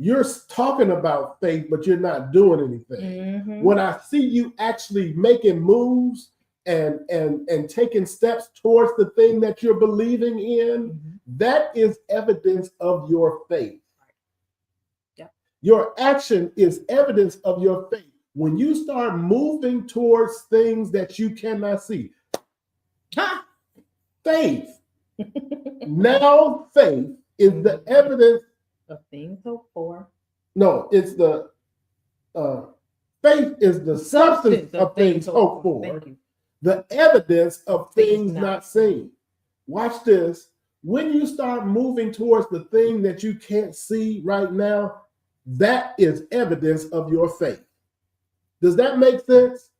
[SPEAKER 1] you're talking about faith, but you're not doing anything. When I see you actually making moves and taking steps towards the thing that you're believing in, that is evidence of your faith. Your action is evidence of your faith. When you start moving towards things that you cannot see, faith. Now faith is the evidence
[SPEAKER 2] of things hoped for.
[SPEAKER 1] No, it's the faith is the substance of things hoped for, the evidence of things not seen. Watch this. When you start moving towards the thing that you can't see right now, that is evidence of your faith. Does that make sense?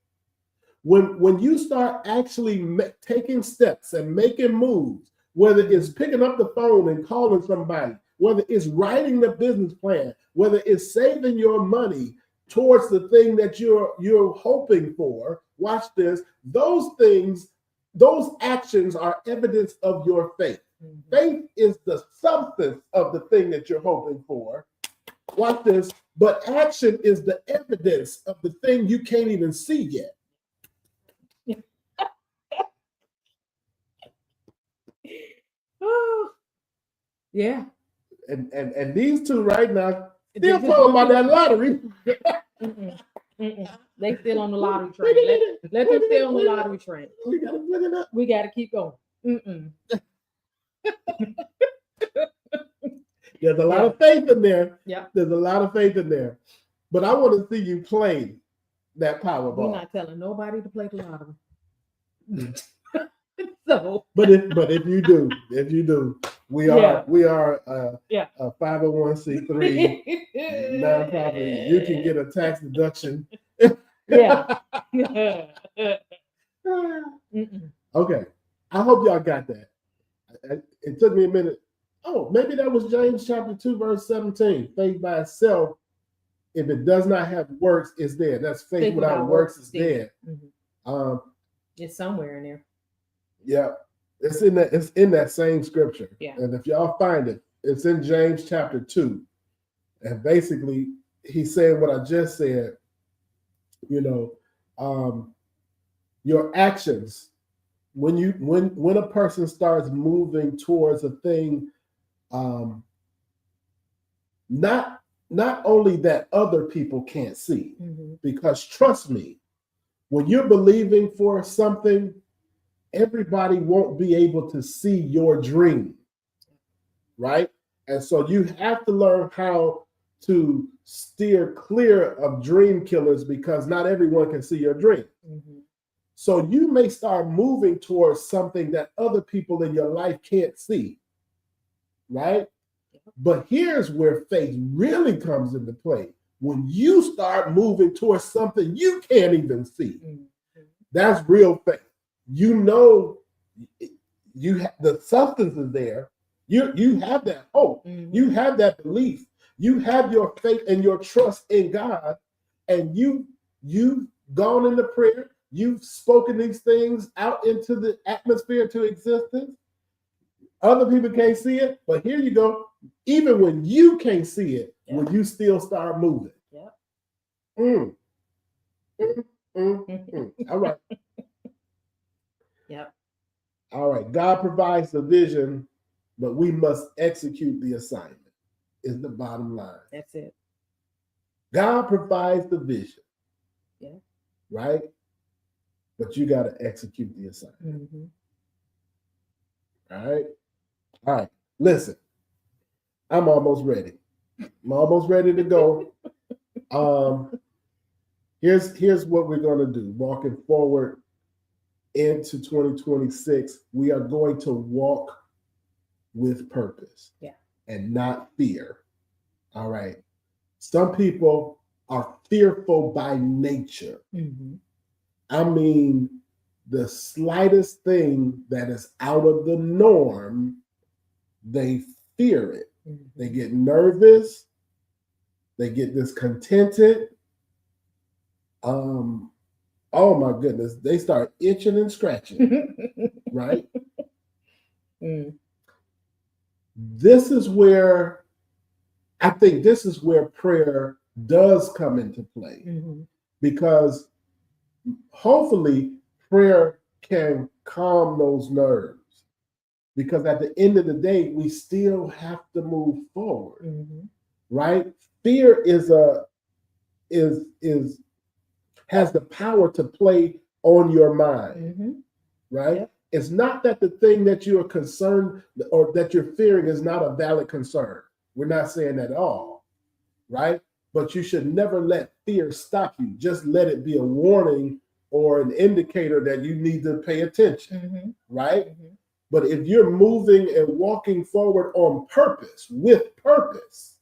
[SPEAKER 1] When you start actually taking steps and making moves, whether it's picking up the phone and calling somebody, whether it's writing the business plan, whether it's saving your money towards the thing that you're hoping for, watch this. Those things, those actions are evidence of your faith. Faith is the substance of the thing that you're hoping for. Watch this. But action is the evidence of the thing you can't even see yet.
[SPEAKER 2] Oh, yeah.
[SPEAKER 1] And these two right now, they're talking about that lottery.
[SPEAKER 2] They still on the lottery train. Let them stay on the lottery train.
[SPEAKER 1] We gotta put it up.
[SPEAKER 2] We gotta keep going.
[SPEAKER 1] There's a lot of faith in there.
[SPEAKER 2] Yeah.
[SPEAKER 1] There's a lot of faith in there. But I want to see you play that Powerball.
[SPEAKER 2] We're not telling nobody to play the lottery. So,
[SPEAKER 1] but if you do, we are a 501c3 nonprofit. You can get a tax deduction.
[SPEAKER 2] Yeah.
[SPEAKER 1] Okay. I hope y'all got that. It took me a minute. Oh, maybe that was James chapter 2, verse 17. Faith by itself, if it does not have works, is dead. That's faith without works is dead.
[SPEAKER 2] It's somewhere in there.
[SPEAKER 1] Yeah, it's in that same scripture.
[SPEAKER 2] Yeah.
[SPEAKER 1] And if y'all find it, it's in James chapter 2. And basically, he's saying what I just said. You know, your actions, when a person starts moving towards a thing, not only that other people can't see, because trust me, when you're believing for something, everybody won't be able to see your dream, right? And so you have to learn how to steer clear of dream killers, because not everyone can see your dream. So you may start moving towards something that other people in your life can't see, right? But here's where faith really comes into play. When you start moving towards something you can't even see, that's real faith. You know, the substance is there. You have that hope. You have that belief. You have your faith and your trust in God, and you've gone into prayer. You've spoken these things out into the atmosphere, to existence. Other people can't see it, but here you go. Even when you can't see it, when you still start moving. All right.
[SPEAKER 2] Yep.
[SPEAKER 1] All right. God provides the vision, but we must execute the assignment, is the bottom line.
[SPEAKER 2] That's it. God
[SPEAKER 1] provides the vision.
[SPEAKER 2] Yeah.
[SPEAKER 1] Right? But you got to execute the assignment. All right. All right. Listen, I'm almost ready. I'm almost ready to go. Here's what we're going to do. Walking forward into 2026, we are going to walk with purpose and not fear. All right. Some people are fearful by nature. I mean, the slightest thing that is out of the norm, they fear it. They get nervous. They get discontented. Oh my goodness, they start itching and scratching, right? This is where I think this is where prayer does come into play, because hopefully prayer can calm those nerves. Because at the end of the day, we still have to move forward, right? Fear has the power to play on your mind, right? Yep. It's not that the thing that you are concerned or that you're fearing is not a valid concern. We're not saying that at all, right? But you should never let fear stop you. Just let it be a warning or an indicator that you need to pay attention, right? But if you're moving and walking forward on purpose, with purpose,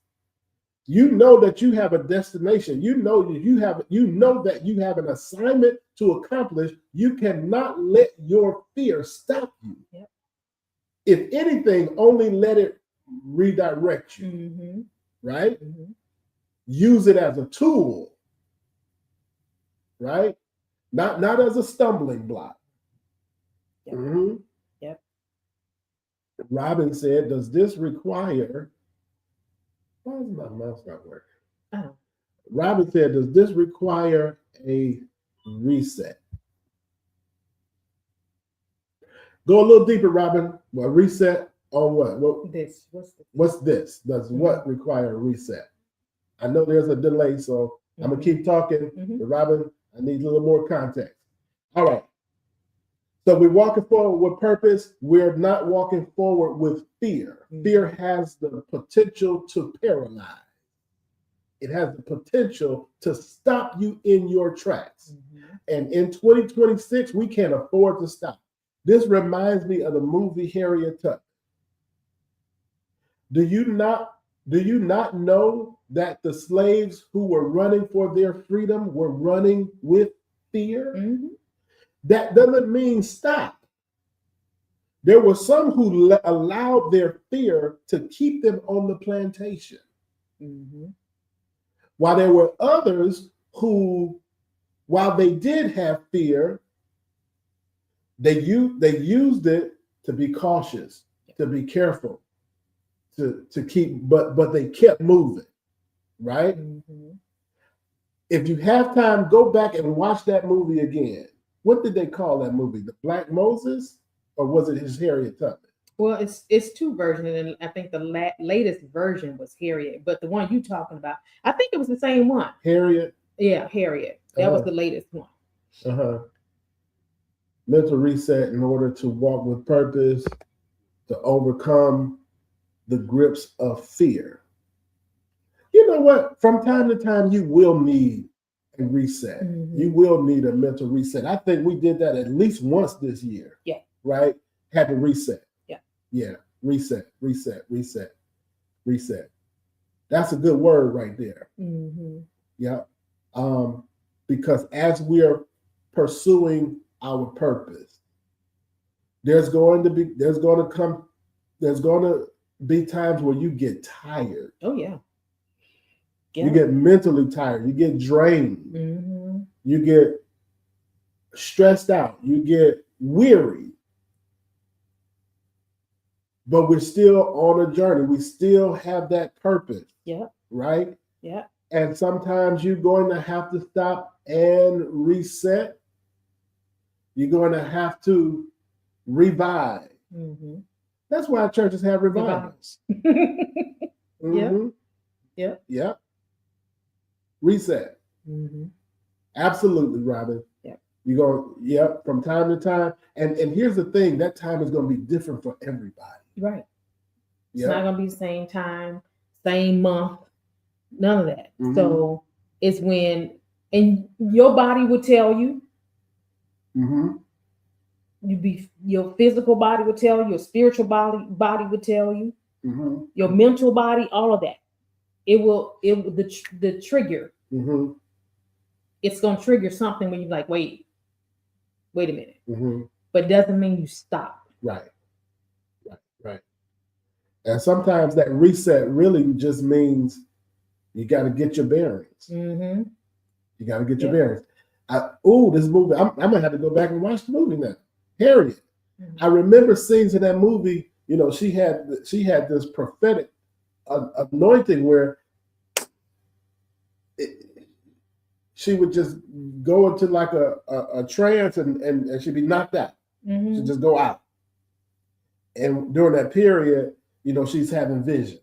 [SPEAKER 1] you know that you have a destination. You know that you have an assignment to accomplish. You cannot let your fear stop you. Yep. If anything, only let it redirect you, right? Use it as a tool, right? Not as a stumbling block. Yep. Yep. Robin said, does this require... Why is my mouse not working? Oh. Robin said, does this require a reset? Go a little deeper, Robin. Well, reset on what?
[SPEAKER 2] This.
[SPEAKER 1] What's this? Does what require a reset? I know there's a delay, so I'm going to keep talking. But Robin, I need a little more context. All right. So we're walking forward with purpose. We're not walking forward with fear. Fear has the potential to paralyze. It has the potential to stop you in your tracks. And in 2026, we can't afford to stop. This reminds me of the movie Harriet Tubman. Do you not know that the slaves who were running for their freedom were running with fear? That doesn't mean stop. There were some who allowed their fear to keep them on the plantation. While there were others who, while they did have fear, they used it to be cautious, to be careful, to keep, but they kept moving, right? If you have time, go back and watch that movie again. What did they call that movie? The Black Moses, or was it his Harriet Tubman?
[SPEAKER 2] Well, it's two versions, and I think the latest version was Harriet, but the one you talking about, I think it was the same one.
[SPEAKER 1] Harriet?
[SPEAKER 2] Yeah, Harriet. That was the latest one.
[SPEAKER 1] Mental reset in order to walk with purpose, to overcome the grips of fear. You know what? From time to time, you will need a reset. You will need a mental reset. I think we did that at least once this year.
[SPEAKER 2] Yeah.
[SPEAKER 1] Right? Had to reset.
[SPEAKER 2] Yeah.
[SPEAKER 1] Yeah. Reset. That's a good word right there. Yeah. Because as we are pursuing our purpose, there's going to be times where you get tired.
[SPEAKER 2] Oh yeah.
[SPEAKER 1] You get mentally tired. You get drained. You get stressed out. You get weary. But we're still on a journey. We still have that purpose. Yeah. Right?
[SPEAKER 2] Yeah.
[SPEAKER 1] And sometimes you're going to have to stop and reset. You're going to have to revive. That's why churches have revivals. Yeah. Reset. Absolutely, Robin. You go, from time to time. And here's the thing, that time is going to be different for everybody.
[SPEAKER 2] Right. It's not going to be the same time, same month, none of that. So it's when, and your body will tell you, your physical body will tell you, your spiritual body will tell you, your mental body, all of that. The trigger. It's going to trigger something when you're like, wait a minute. But it doesn't mean you stop.
[SPEAKER 1] Right. And sometimes that reset really just means you got to get your bearings. You got to get your bearings. This movie, I'm going to have to go back and watch the movie now. Harriet. I remember scenes in that movie, she had this prophetic anointing where she would just go into like a trance and she'd be knocked out. She'd just go out. And during that period, she's having visions,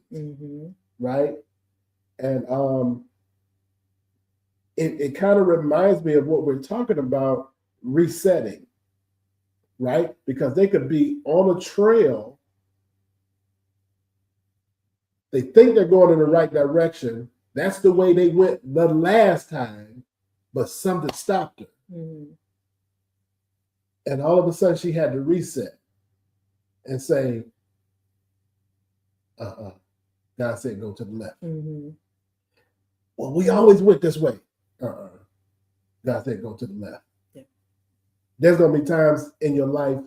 [SPEAKER 1] right? And it kind of reminds me of what we're talking about, resetting, right? Because they could be on a trail. They think they're going in the right direction. That's the way they went the last time, but something stopped her. And all of a sudden she had to reset and say, God said go to the left. Well, we always went this way. God said go to the left. There's going to be times in your life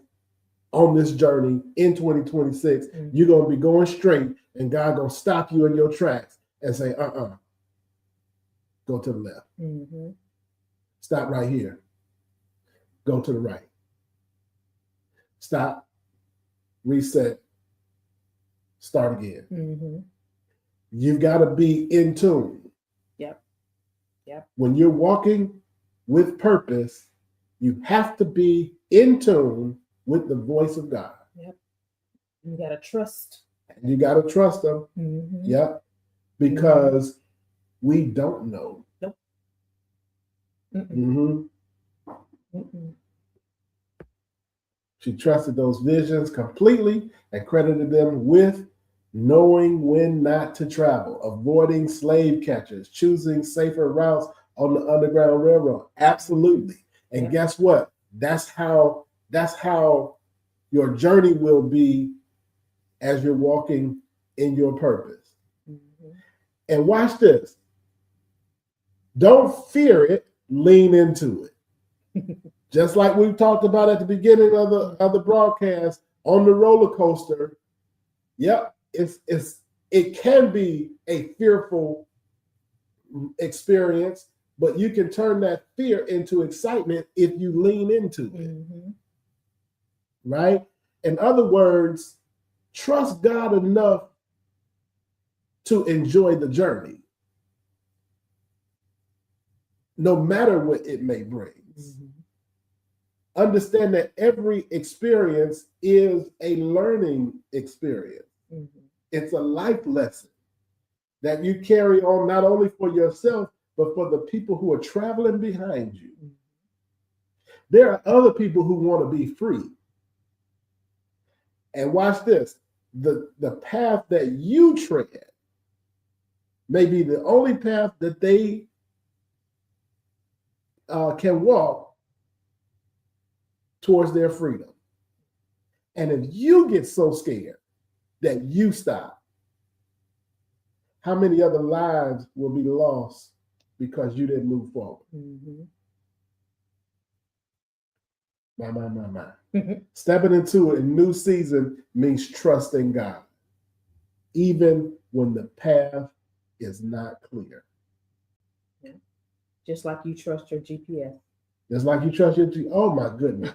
[SPEAKER 1] on this journey in 2026, you're going to be going straight and God going to stop you in your tracks and say, go to the left. Stop right here. Go to the right. Stop, reset, start again. You've got to be in tune. When you're walking with purpose, you have to be in tune with the voice of God.
[SPEAKER 2] You got to trust.
[SPEAKER 1] You got to trust him. Because we don't know. She trusted those visions completely and credited them with knowing when not to travel, avoiding slave catchers, choosing safer routes on the Underground Railroad. Absolutely. And guess what? That's how your journey will be as you're walking in your purpose. And watch this. Don't fear it, lean into it. Just like we talked about at the beginning of the broadcast, on the roller coaster. It can be a fearful experience, but you can turn that fear into excitement if you lean into it. Right? In other words, trust God enough to enjoy the journey, no matter what it may bring. Understand that every experience is a learning experience. It's a life lesson that you carry on not only for yourself, but for the people who are traveling behind you. There are other people who want to be free. And watch this. The path that you tread may be the only path that they can walk towards their freedom. And if you get so scared that you stop, how many other lives will be lost because you didn't move forward? My. Stepping into a new season means trusting God, even when the path is not clear.
[SPEAKER 2] Just like you trust your GPS.
[SPEAKER 1] Just like you trust your GPS. Oh my goodness.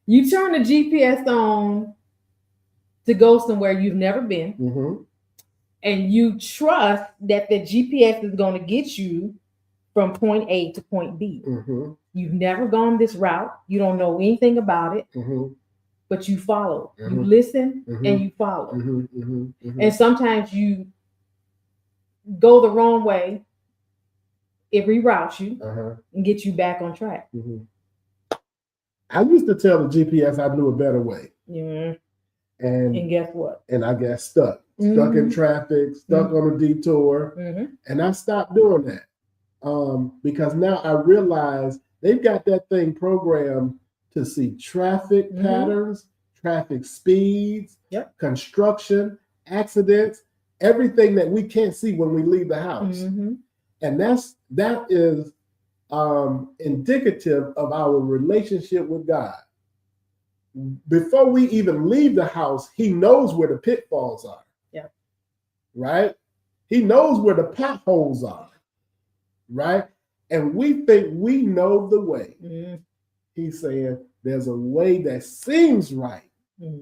[SPEAKER 2] You turn the GPS on to go somewhere you've never been. And you trust that the GPS is going to get you from point A to point B. You've never gone this route. You don't know anything about it, but you follow. You listen and you follow. And sometimes you go the wrong way. It reroutes you and gets you back on track.
[SPEAKER 1] I used to tell the GPS I knew a better way.
[SPEAKER 2] And guess what?
[SPEAKER 1] And I got stuck in traffic, stuck on a detour. And I stopped doing that because now I realize they've got that thing programmed to see traffic patterns, traffic speeds, construction, accidents, everything that we can't see when we leave the house. And that is indicative of our relationship with God. Before we even leave the house, he knows where the pitfalls are. Right? He knows where the potholes are. Right? And we think we know the way. He's saying there's a way that seems right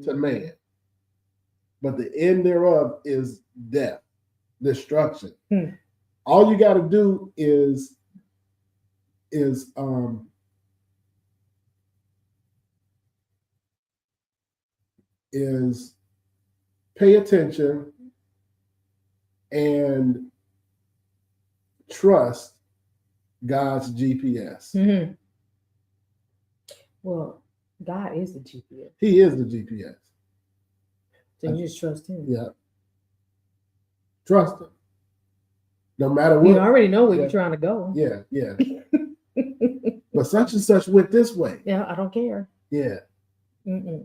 [SPEAKER 1] to man, but the end thereof is death, destruction. All you got to do is pay attention and trust God's GPS.
[SPEAKER 2] Mm-hmm. Well, God is the GPS.
[SPEAKER 1] He is the GPS.
[SPEAKER 2] So you just trust him.
[SPEAKER 1] Yeah. Trust him. No matter what.
[SPEAKER 2] You already know where you're trying to go.
[SPEAKER 1] Yeah, yeah. But such and such went this way.
[SPEAKER 2] Yeah, I don't care.
[SPEAKER 1] Yeah.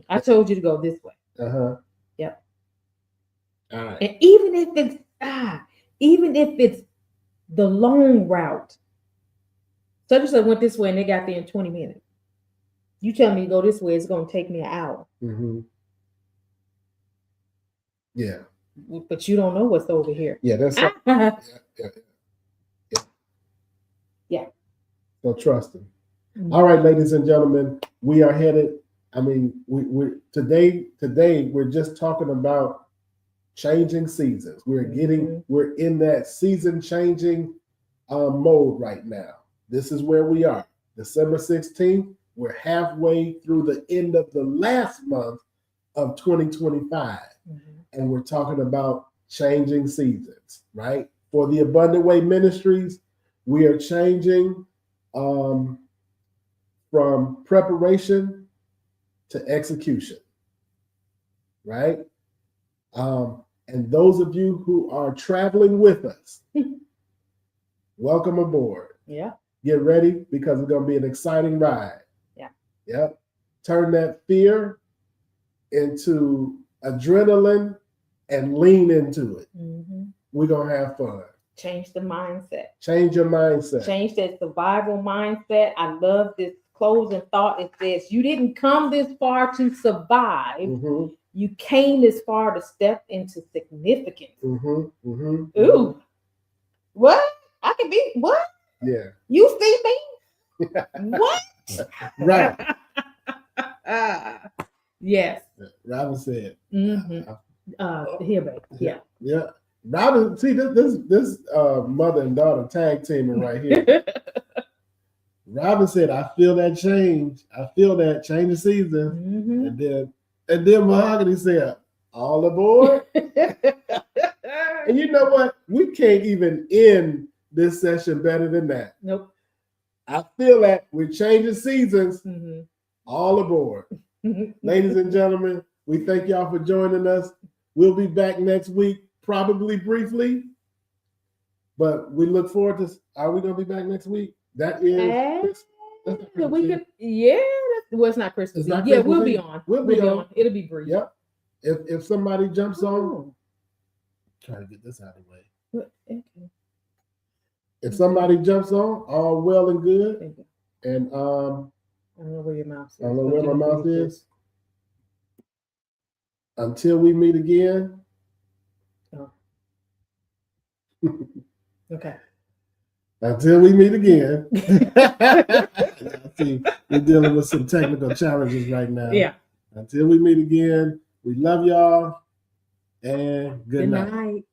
[SPEAKER 2] I told you to go this way.
[SPEAKER 1] Yep. All right.
[SPEAKER 2] And even if it's the long route, such and such went this way and they got there in 20 minutes. You tell me to go this way, it's going to take me an hour.
[SPEAKER 1] Yeah.
[SPEAKER 2] But you don't know what's over here.
[SPEAKER 1] Yeah, that's yeah. So trust him. All right, ladies and gentlemen, we are headed. I mean, we today we're just talking about changing seasons. We're in that season changing mode right now. This is where we are. December 16th. We're halfway through the end of the last month of 2025. And we're talking about changing seasons, right? For the Abundant Way Ministries, we are changing from preparation to execution, right? And those of you who are traveling with us, welcome aboard.
[SPEAKER 2] Yeah.
[SPEAKER 1] Get ready because it's going to be an exciting ride.
[SPEAKER 2] Yeah.
[SPEAKER 1] Yep. Turn that fear into adrenaline and lean into it. We're going to have fun.
[SPEAKER 2] Change the mindset.
[SPEAKER 1] Change your mindset.
[SPEAKER 2] Change that survival mindset. I love this closing thought. It says, you didn't come this far to survive. You came this far to step into significance. Ooh. What? I can be, what?
[SPEAKER 1] Yeah.
[SPEAKER 2] You see me? What?
[SPEAKER 1] Right.
[SPEAKER 2] Yes.
[SPEAKER 1] Robin said.
[SPEAKER 2] Here, baby. Yeah.
[SPEAKER 1] Yeah. Robin, see this mother and daughter tag teaming right here. Robin said, I feel that change. I feel that change of season. And then Mahogany said, all aboard. And you know what? We can't even end this session better than that.
[SPEAKER 2] Nope.
[SPEAKER 1] I feel that we're changing seasons. All aboard. Ladies and gentlemen, we thank y'all for joining us. We'll be back next week, probably briefly. But we look forward to, are we going to be back next week? That is.
[SPEAKER 2] Well, it's not Christmas.
[SPEAKER 1] It's not
[SPEAKER 2] Christmas
[SPEAKER 1] Christmas
[SPEAKER 2] we'll be
[SPEAKER 1] Eve.
[SPEAKER 2] on.
[SPEAKER 1] We'll be on.
[SPEAKER 2] It'll be brief.
[SPEAKER 1] Yep. If somebody jumps on, try to get this out of the way.
[SPEAKER 2] Okay.
[SPEAKER 1] If somebody jumps on, all well and good.
[SPEAKER 2] Thank you.
[SPEAKER 1] And
[SPEAKER 2] I don't know where your mouse is.
[SPEAKER 1] I don't know where my mouth is. Until we meet again.
[SPEAKER 2] Oh. Okay.
[SPEAKER 1] Until we meet again. See, we're dealing with some technical challenges right now.
[SPEAKER 2] Yeah.
[SPEAKER 1] Until we meet again, we love y'all and good night.